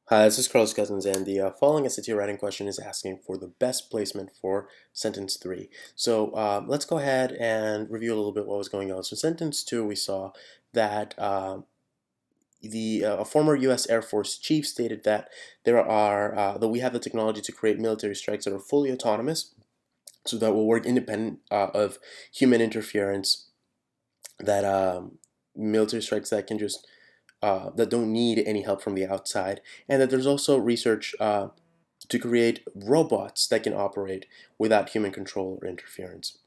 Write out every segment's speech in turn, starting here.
Hi, this is Carlos Cousins, and the following SAT writing question is asking for the best placement for sentence 3. So let's go ahead and review a little bit what was going on. So sentence 2, we saw that a former U.S. Air Force chief stated that that we have the technology to create military strikes that are fully autonomous, so that will work independent of human interference. That military strikes that can just that don't need any help from the outside, and that there's also research to create robots that can operate without human control or interference.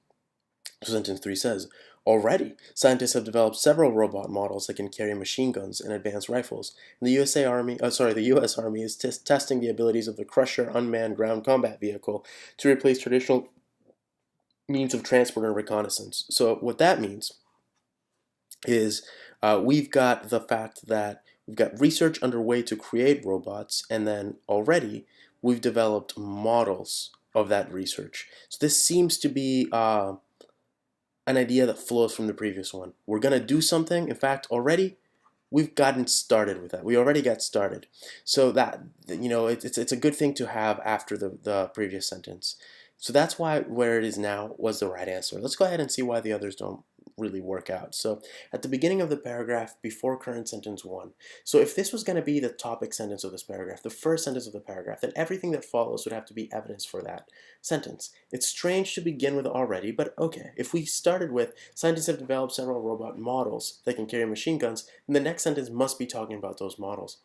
So sentence 3 says, already, scientists have developed several robot models that can carry machine guns and advanced rifles. And the U.S. Army is testing the abilities of the Crusher unmanned ground combat vehicle to replace traditional means of transport and reconnaissance. So what that means is we've got the fact that we've got research underway to create robots, and then already we've developed models of that research. So this seems to be an idea that flows from the previous one. We're going to do something. In fact, already we've gotten started with that. We already got started. So that, it's a good thing to have after the previous sentence. So that's why where it is now was the right answer. Let's go ahead and see why the others don't really work out. So at the beginning of the paragraph before current sentence 1. So if this was going to be the topic sentence of this paragraph, the first sentence of the paragraph, then everything that follows would have to be evidence for that sentence. It's strange to begin with already, but okay. If we started with scientists have developed several robot models that can carry machine guns, then the next sentence must be talking about those models.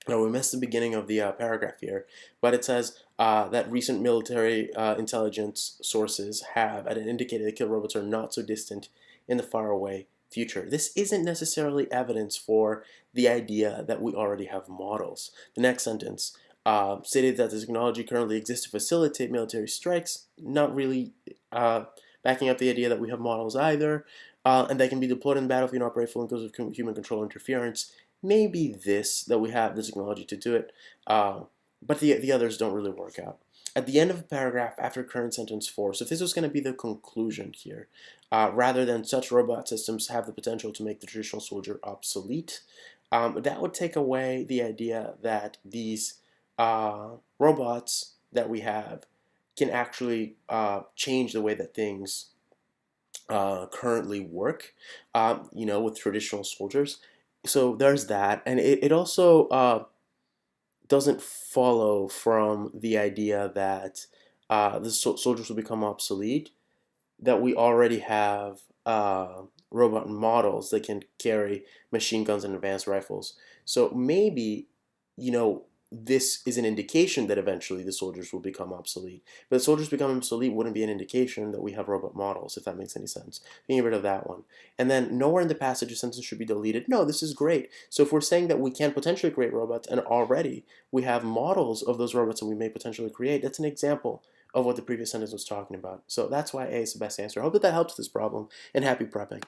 Now, we missed the beginning of the paragraph here, but it says that recent military intelligence sources have indicated that killer robots are not so distant in the faraway future. This isn't necessarily evidence for the idea that we already have models. The next sentence stated that the technology currently exists to facilitate military strikes, not really backing up the idea that we have models either, and they can be deployed in the battlefield and operate full and goes with human control interference. Maybe that we have the technology to do it, but the others don't really work out. At the end of the paragraph after current sentence 4, so if this was going to be the conclusion here, rather than such robot systems have the potential to make the traditional soldier obsolete, that would take away the idea that these robots that we have can actually change the way that things currently work, with traditional soldiers. So there's that, and it also doesn't follow from the idea that the soldiers will become obsolete, that we already have robot models that can carry machine guns and advanced rifles. So maybe, you know, this is an indication that eventually the soldiers will become obsolete. But the soldiers becoming obsolete wouldn't be an indication that we have robot models, if that makes any sense. Getting rid of that one. And then nowhere in the passage a sentence should be deleted. No, this is great. So if we're saying that we can potentially create robots and already we have models of those robots that we may potentially create, that's an example of what the previous sentence was talking about. So that's why A is the best answer. I hope that helps this problem, and happy prepping.